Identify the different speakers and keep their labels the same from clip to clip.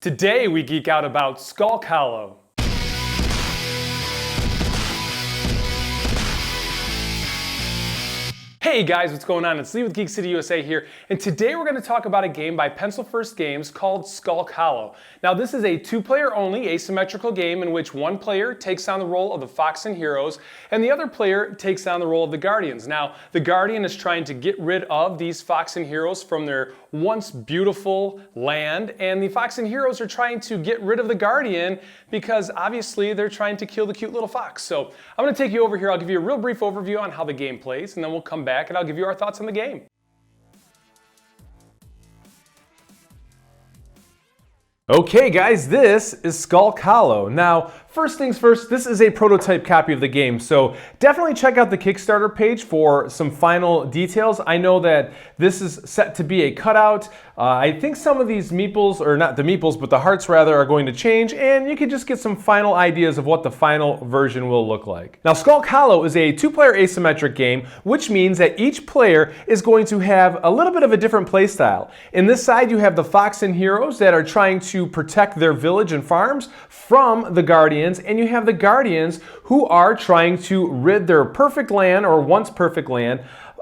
Speaker 1: Today we geek out about Skulk Hollow. Hey guys, what's going on? It's Lee with Geek City USA here, and today we're going to talk about a game by Pencil First Games called Skulk Hollow. Now this is a two-player only asymmetrical game in which one player takes on the role of the Foxen heroes and the other player takes on the role of the Guardians. Now the Guardian is trying to get rid of these Foxen heroes from their once beautiful land, and the Foxen heroes are trying to get rid of the Guardian because obviously they're trying to kill the cute little fox. So I'm going to take you over here, I'll give you a real brief overview on how the game plays, and then we'll come back and I'll give you our thoughts on the game. Okay guys, this is Skulk Hollow. Now, first things first, this is a prototype copy of the game, so definitely check out the Kickstarter page for some final details. I know that this is set to be a cutout. I think some of these meeples, or not the meeples, but the hearts rather, are going to change, and you can just get some final ideas of what the final version will look like. Now, Skulk Hollow is a two-player asymmetric game, which means that each player is going to have a little bit of a different play style. In this side, you have the Foxen heroes that are trying to protect their village and farms from the Guardians, and you have the Guardians who are trying to rid their perfect land, or once perfect land,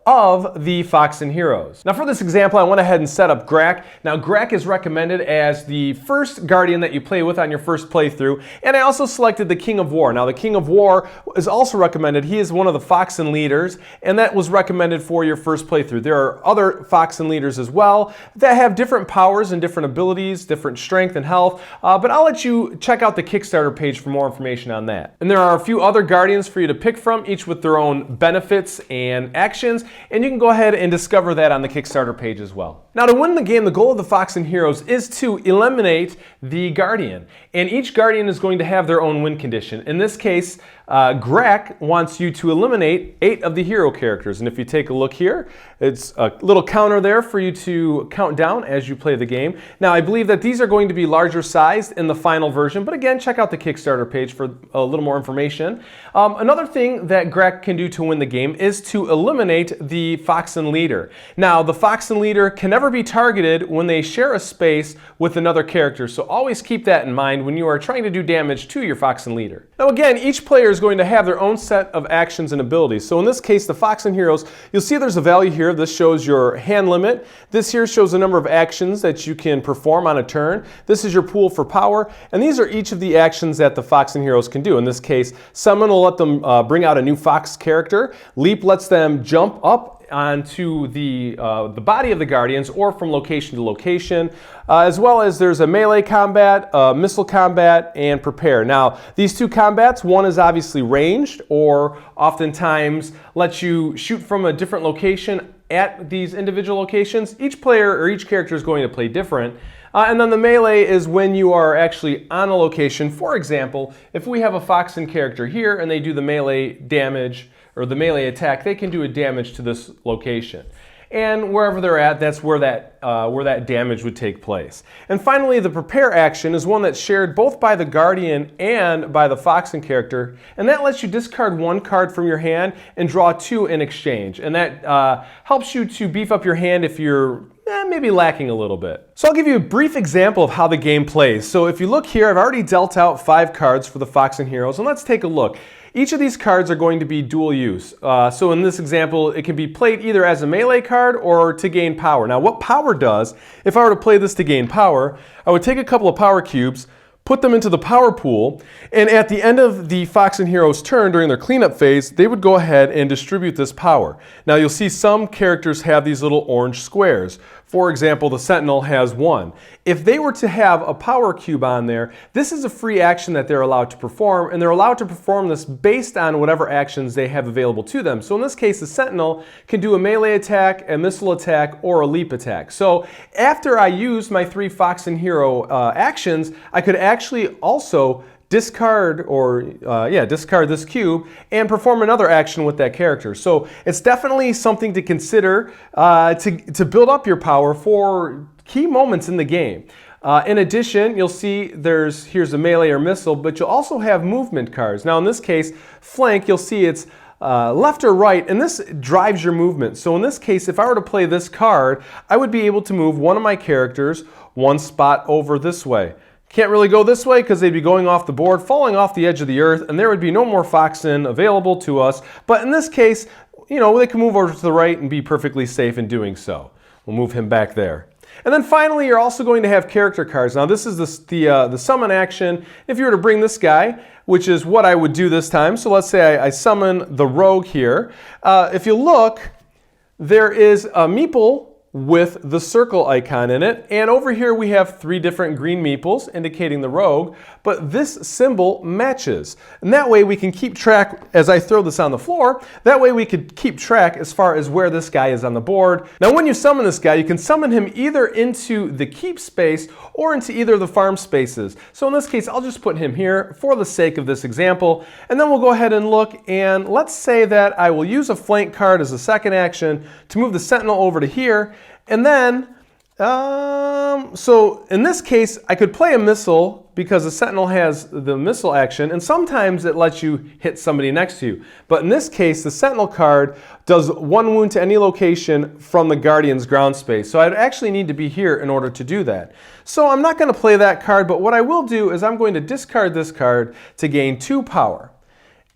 Speaker 1: of the Foxen heroes. Now for this example, I went ahead and set up Grek. Now Grek is recommended as the first Guardian that you play with on your first playthrough, and I also selected the King of War. Now the King of War is also recommended. He is one of the Foxen leaders, and that was recommended for your first playthrough. There are other Foxen leaders as well that have different powers and different abilities, different strength and health, but I'll let you check out the Kickstarter page for more information on that. And there are a few other Guardians for you to pick from, each with their own benefits and actions, and you can go ahead and discover that on the Kickstarter page as well. Now to win the game, the goal of the Foxen heroes is to eliminate the Guardian, and each Guardian is going to have their own win condition. In this case, Grek wants you to eliminate 8 of the hero characters, and if you take a look here, it's a little counter there for you to count down as you play the game. Now I believe that these are going to be larger sized in the final version, but again, check out the Kickstarter page for a little more information. Another thing that Grek can do to win the game is to eliminate the Foxen leader. Now the Foxen leader can never be targeted when they share a space with another character, so always keep that in mind when you are trying to do damage to your Foxen leader. Now again, each player is going to have their own set of actions and abilities. So in this case, the Foxen heroes, you'll see there's a value here. This shows your hand limit. This here shows the number of actions that you can perform on a turn. This is your pool for power, and these are each of the actions that the Foxen heroes can do. In this case, Summon will let them bring out a new fox character. Leap lets them jump up onto the body of the Guardians or from location to location, as well as there's a melee combat, missile combat, and prepare. Now these two combats, one is obviously ranged, or oftentimes lets you shoot from a different location at these individual locations. Each player or each character is going to play different. And then the melee is when you are actually on a location. For example, if we have a Foxen character here and they do the melee damage or the melee attack, they can do a damage to this location. And wherever they're at, that's where that damage would take place. And finally, the prepare action is one that's shared both by the Guardian and by the Foxen character, and that lets you discard one card from your hand and draw 2 in exchange. And that helps you to beef up your hand if you're maybe lacking a little bit. So I'll give you a brief example of how the game plays. So if you look here, I've already dealt out 5 cards for the Foxen heroes, and let's take a look. Each of these cards are going to be dual use. So in this example, it can be played either as a melee card or to gain power. Now what power does, if I were to play this to gain power, I would take a couple of power cubes, put them into the power pool, and at the end of the Foxen hero's turn during their cleanup phase, they would go ahead and distribute this power. Now you'll see some characters have these little orange squares. For example, the Sentinel has 1. If they were to have a power cube on there, this is a free action that they're allowed to perform, and they're allowed to perform this based on whatever actions they have available to them. So in this case, the Sentinel can do a melee attack, a missile attack, or a leap attack. So after I use my 3 Foxen hero actions, I could actually also discard this cube and perform another action with that character. So it's definitely something to consider to build up your power for key moments in the game. In addition, you'll see here's a melee or missile, but you'll also have movement cards. Now in this case, flank, you'll see it's left or right, and this drives your movement. So in this case, if I were to play this card, I would be able to move one of my characters one spot over this way. Can't really go this way because they'd be going off the board, falling off the edge of the earth, and there would be no more Foxen available to us. But in this case, you know, they can move over to the right and be perfectly safe in doing so. We'll move him back there. And then finally, you're also going to have character cards. Now this is the summon action. If you were to bring this guy, which is what I would do this time. So let's say I summon the rogue here. If you look, there is a meeple with the circle icon in it. And over here we have 3 different green meeples indicating the rogue, but this symbol matches. And that way we can keep track, as I throw this on the floor, that way we could keep track as far as where this guy is on the board. Now when you summon this guy, you can summon him either into the keep space or into either of the farm spaces. So in this case, I'll just put him here for the sake of this example. And then we'll go ahead and look, and let's say that I will use a flank card as a second action to move the sentinel over to here. And then, so in this case, I could play a missile because the sentinel has the missile action, and sometimes it lets you hit somebody next to you. But in this case, the sentinel card does 1 wound to any location from the guardian's ground space. So I'd actually need to be here in order to do that. So I'm not going to play that card, but what I will do is I'm going to discard this card to gain 2 power.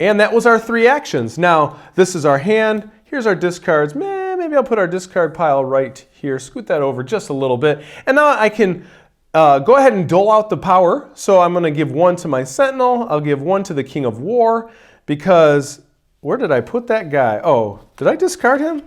Speaker 1: And that was our 3 actions. Now, this is our hand. Here's our discards. Maybe I'll put our discard pile right here. Scoot that over just a little bit. And now I can go ahead and dole out the power. So I'm going to give 1 to my Sentinel. I'll give 1 to the King of War because where did I put that guy? Oh, did I discard him?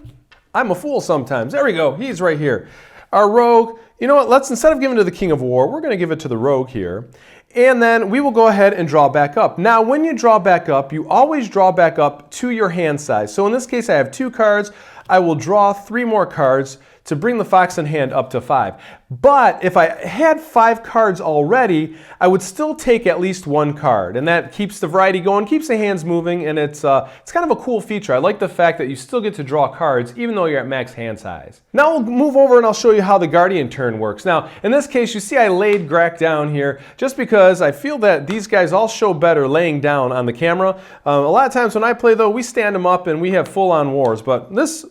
Speaker 1: I'm a fool sometimes. There we go. He's right here. Our Rogue. You know what? Let's, instead of giving it to the King of War, we're going to give it to the Rogue here. And then we will go ahead and draw back up. Now, when you draw back up, you always draw back up to your hand size. So in this case, I have 2 cards. I will draw 3 more cards to bring the Foxen hand up to 5. But if I had 5 cards already, I would still take at least 1 card. And that keeps the variety going, keeps the hands moving, and it's kind of a cool feature. I like the fact that you still get to draw cards even though you're at max hand size. Now we'll move over and I'll show you how the Guardian turn works. Now, in this case, you see I laid Grek down here just because I feel that these guys all show better laying down on the camera. A lot of times when I play, though, we stand them up and we have full-on wars, but this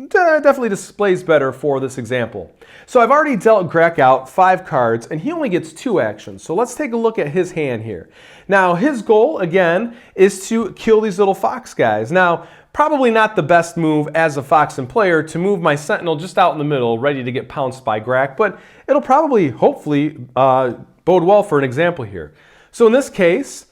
Speaker 1: definitely displays better for this example. So I've already dealt Grek out 5 cards, and he only gets 2 actions. So let's take a look at his hand here. Now, his goal, again, is to kill these little fox guys. Now, probably not the best move as a Foxen player to move my Sentinel just out in the middle, ready to get pounced by Grek, but it'll probably, hopefully, bode well for an example here. So in this case,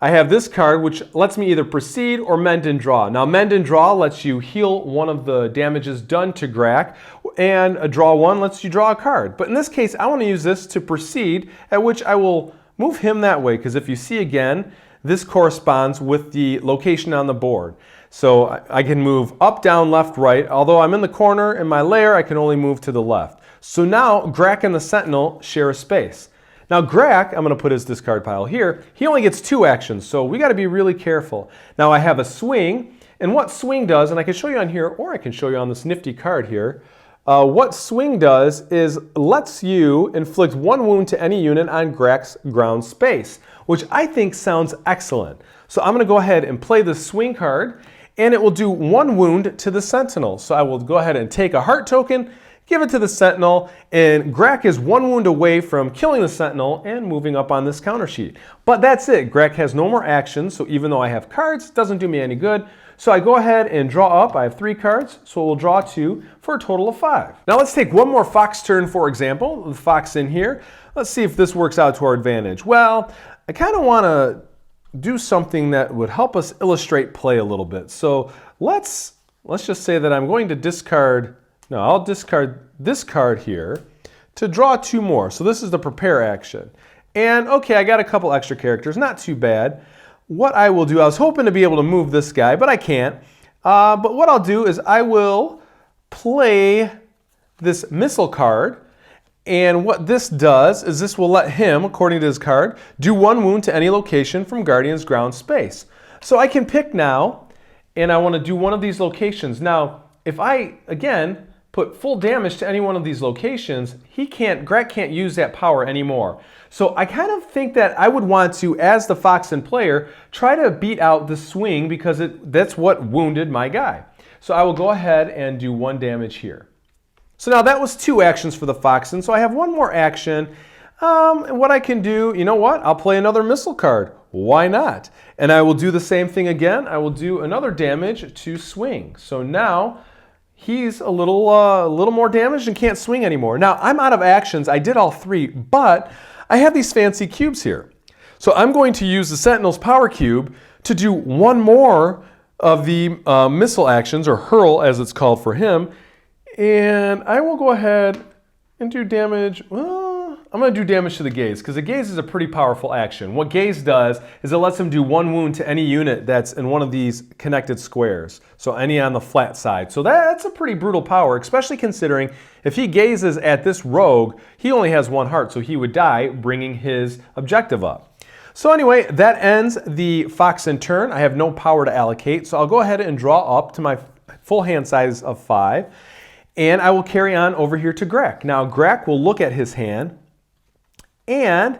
Speaker 1: I have this card which lets me either proceed or mend and draw. Now mend and draw lets you heal one of the damages done to Grek, and a draw 1 lets you draw a card. But in this case, I want to use this to proceed, at which I will move him that way, because if you see again, this corresponds with the location on the board. So I can move up, down, left, right. Although I'm in the corner in my layer, I can only move to the left. So now Grek and the Sentinel share a space. Now Grek, I'm going to put his discard pile here, he only gets 2 actions, so we got to be really careful. Now I have a swing, and what swing does, and I can show you on here, or I can show you on this nifty card here, what swing does is lets you inflict 1 wound to any unit on Grek's ground space, which I think sounds excellent. So I'm going to go ahead and play the swing card, and it will do 1 wound to the Sentinel. So I will go ahead and take a heart token, give it to the Sentinel, and Grek is 1 wound away from killing the Sentinel and moving up on this counter sheet. But that's it. Grek has no more actions, so even though I have cards, it doesn't do me any good. So I go ahead and draw up. I have 3 cards, so we'll draw 2 for a total of 5. Now let's take one more fox turn, for example. The fox in here. Let's see if this works out to our advantage. Well, I kind of want to do something that would help us illustrate play a little bit. So let's just say that I'm going to discard. No, I'll discard this card here to draw 2 more. So this is the prepare action. And okay, I got a couple extra characters, not too bad. What I will do, I was hoping to be able to move this guy, but I can't. But what I'll do is I will play this missile card. And what this does is this will let him, according to his card, do 1 wound to any location from Guardian's ground space. So I can pick now, and I want to do one of these locations. Now, if I, again, put full damage to any one of these locations, Grek can't use that power anymore. So I kind of think that I would want to, as the Foxen player, try to beat out the swing because that's what wounded my guy. So I will go ahead and do 1 damage here. So now that was 2 actions for the Foxen, so I have 1 more action. And what I can do, you know what? I'll play another missile card. Why not? And I will do the same thing again. I will do another damage to swing. So now he's a little more damaged and can't swing anymore. Now I'm out of actions. I did all 3, but I have these fancy cubes here. So I'm going to use the Sentinel's Power Cube to do 1 more of the missile actions, or hurl as it's called for him. And I will go ahead and do damage. Well, I'm going to do damage to the gaze, because the gaze is a pretty powerful action. What gaze does is it lets him do 1 wound to any unit that's in one of these connected squares. So any on the flat side. So that's a pretty brutal power, especially considering if he gazes at this rogue, he only has 1 heart, so he would die, bringing his objective up. So anyway, that ends the Foxen turn. I have no power to allocate, so I'll go ahead and draw up to my full hand size of 5. And I will carry on over here to Grek. Now Grek will look at his hand and,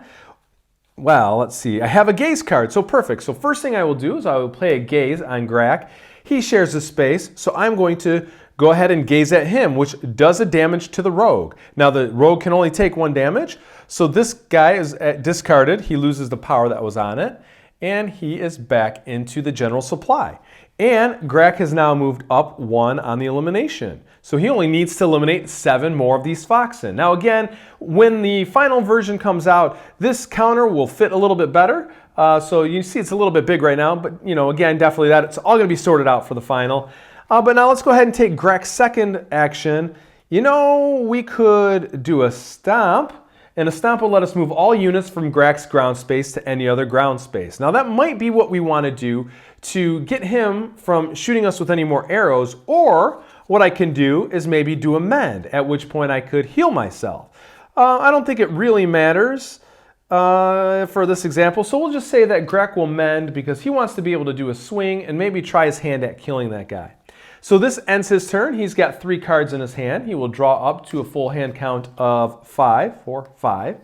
Speaker 1: well, let's see, I have a gaze card, so perfect. So first thing I will do is I will play a gaze on Grek. He shares the space, so I'm going to go ahead and gaze at him, which does a damage to the rogue. Now the rogue can only take 1 damage, so this guy is discarded. He loses the power that was on it, and he is back into the general supply. And Grek has now moved up 1 on the elimination. So he only needs to eliminate 7 more of these Foxen. Now again, when the final version comes out, this counter will fit a little bit better. So you see it's a little bit big right now, but you know, again, definitely that. It's all going to be sorted out for the final. But now let's go ahead and take Grek's second action. You know, we could do a stomp. And a stomp will let us move all units from Grek's ground space to any other ground space. Now that might be what we want to do to get him from shooting us with any more arrows, or what I can do is maybe do a mend, at which point I could heal myself. I don't think it really matters for this example, so we'll just say that Grek will mend because he wants to be able to do a swing and maybe try his hand at killing that guy. So this ends his turn. He's got 3 cards in his hand. He will draw up to a full hand count of 5,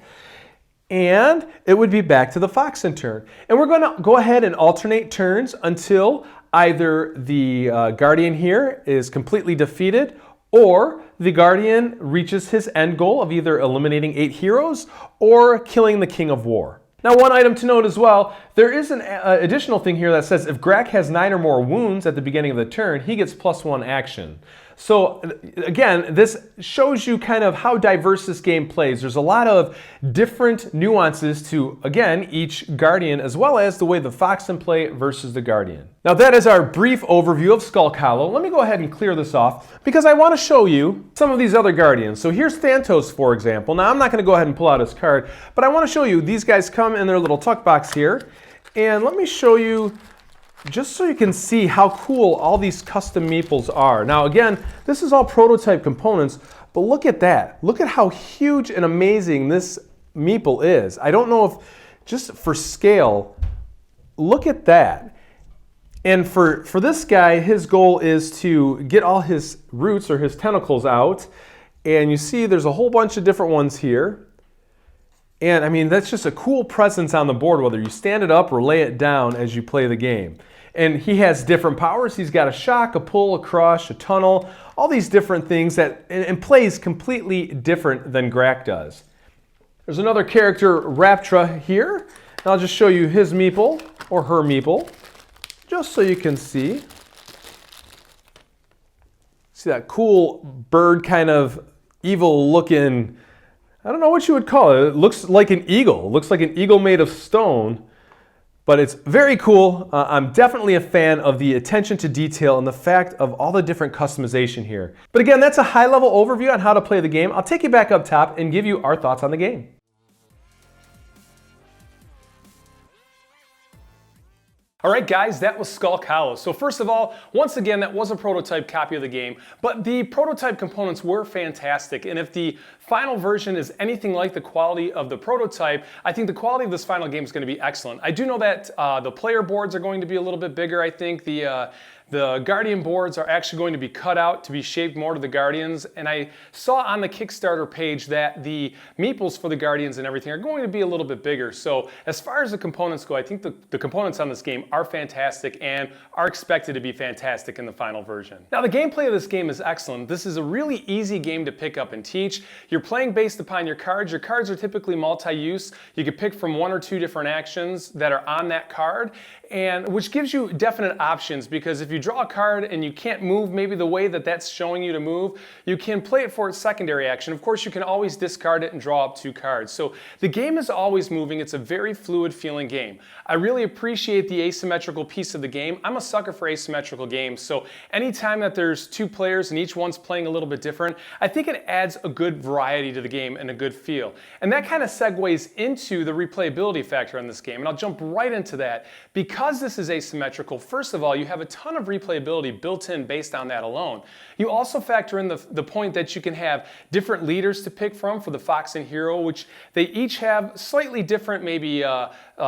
Speaker 1: and it would be back to the Foxen turn. And we're going to go ahead and alternate turns until either the Guardian here is completely defeated, or the Guardian reaches his end goal of either eliminating 8 heroes or killing the King of War. Now, one item to note as well, there is an additional thing here that says if Grek has 9 or more wounds at the beginning of the turn, he gets +1 action. So again, this shows you kind of how diverse this game plays. There's a lot of different nuances to, again, each Guardian, as well as the way the Foxen play versus the Guardian. Now that is our brief overview of Skulk Hollow. Let me go ahead and clear this off because I want to show you some of these other Guardians. So here's Thantos, for example. Now I'm not going to go ahead and pull out his card, but I want to show you these guys come in their little tuck box here. And let me show you, just so you can see how cool all these custom meeples are. Now again, this is all prototype components, but look at that. Look at how huge and amazing this meeple is. I don't know if, just for scale, look at that. And for this guy, his goal is to get all his roots or his tentacles out. And you see there's a whole bunch of different ones here. And I mean, that's just a cool presence on the board, whether you stand it up or lay it down as you play the game. And he has different powers. He's got a shock, a pull, a crush, a tunnel, all these different things that, and plays completely different than Grek does. There's another character, Raptra, here. And I'll just show you his meeple, or her meeple, just so you can see. See that cool bird kind of evil looking, I don't know what you would call it. It looks like an eagle. It looks like an eagle made of stone, but it's very cool. I'm definitely a fan of the attention to detail and the fact of all the different customization here. But again, that's a high-level overview on how to play the game. I'll take you back up top and give you our thoughts on the game. All right, guys, that was Skulk Hollow. So first of all, once again, that was a prototype copy of the game, but the prototype components were fantastic. And if the final version is anything like the quality of the prototype, I think the quality of this final game is going to be excellent. I do know that the player boards are going to be a little bit bigger. I think the Guardian boards are actually going to be cut out to be shaped more to the Guardians, and I saw on the Kickstarter page that the meeples for the Guardians and everything are going to be a little bit bigger. So as far as the components go, I think the components on this game are fantastic and are expected to be fantastic in the final version. Now the gameplay of this game is excellent. This is a really easy game to pick up and teach. You're playing based upon your cards. Your cards are typically multi-use. You can pick from 1 or 2 different actions that are on that card, and which gives you definite options, because if you draw a card and you can't move maybe the way that that's showing you to move, you can play it for its secondary action. Of course, you can always discard it and draw up 2 cards. So the game is always moving. It's a very fluid feeling game. I really appreciate the asymmetrical piece of the game. I'm a sucker for asymmetrical games, so anytime that there's 2 players and each one's playing a little bit different, I think it adds a good variety to the game and a good feel. And that kind of segues into the replayability factor in this game, and I'll jump right into that. Because this is asymmetrical, first of all, you have a ton of replayability built in based on that alone. You also factor in the point that you can have different leaders to pick from for the Foxen hero, which they each have slightly different maybe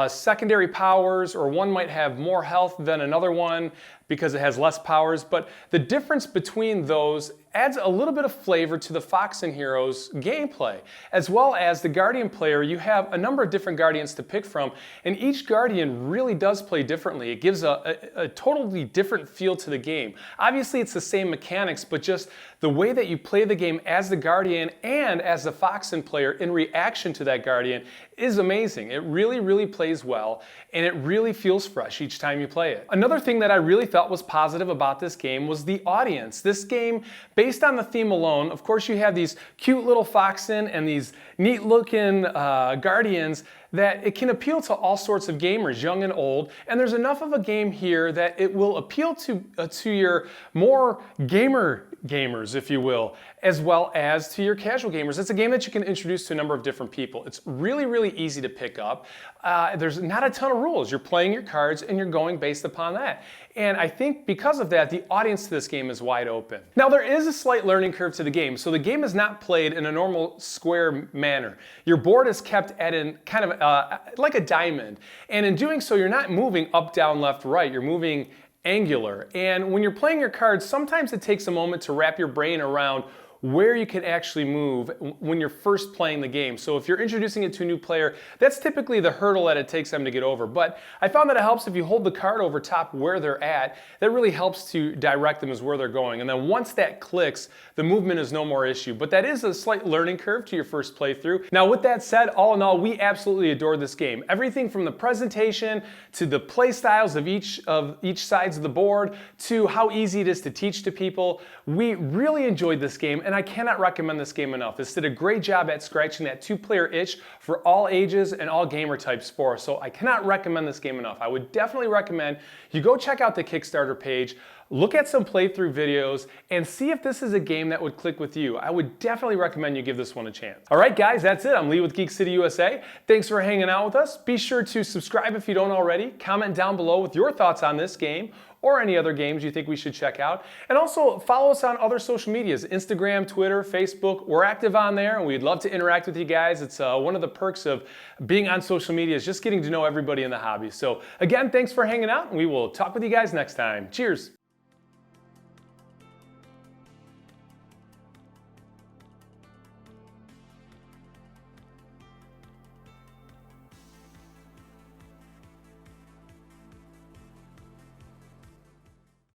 Speaker 1: secondary powers, or one might have more health than another one because it has less powers, but the difference between those adds a little bit of flavor to the Foxen hero's gameplay. As well as the Guardian player, you have a number of different Guardians to pick from, and each Guardian really does play differently. It gives a totally different feel to the game. Obviously it's the same mechanics, but just the way that you play the game as the Guardian and as the Foxen player in reaction to that Guardian is amazing. It really, really plays well, and it really feels fresh each time you play it. Another thing that I really felt was positive about this game was the audience. This game, based on the theme alone, of course you have these cute little Foxen and these neat looking Guardians, that it can appeal to all sorts of gamers, young and old, and there's enough of a game here that it will appeal to your more gamers, if you will, as well as to your casual gamers. It's a game that you can introduce to a number of different people. It's really, really easy to pick up. There's not a ton of rules. You're playing your cards and you're going based upon that. And I think because of that, the audience to this game is wide open. Now there is a slight learning curve to the game, so the game is not played in a normal square manner. Your board is kept at an kind of like a diamond, and in doing so you're not moving up, down, left, right. You're moving angular, and when you're playing your cards, sometimes it takes a moment to wrap your brain around where you can actually move when you're first playing the game. So if you're introducing it to a new player, that's typically the hurdle that it takes them to get over. But I found that it helps if you hold the card over top where they're at. That really helps to direct them as where they're going. And then once that clicks, the movement is no more issue. But that is a slight learning curve to your first playthrough. Now with that said, all in all, we absolutely adore this game. Everything from the presentation to the play styles of each sides of the board to how easy it is to teach to people. We really enjoyed this game, and I cannot recommend this game enough. This did a great job at scratching that 2-player itch for all ages and all gamer types for us, so I cannot recommend this game enough. I would definitely recommend you go check out the Kickstarter page, look at some playthrough videos, and see if this is a game that would click with you. I would definitely recommend you give this one a chance. All right, guys, that's it. I'm Lee with Geek City USA. Thanks for hanging out with us. Be sure to subscribe if you don't already. Comment down below with your thoughts on this game or any other games you think we should check out. And also follow us on other social medias, Instagram, Twitter, Facebook. We're active on there, and we'd love to interact with you guys. It's one of the perks of being on social media is just getting to know everybody in the hobby. So again, thanks for hanging out, and we will talk with you guys next time. Cheers.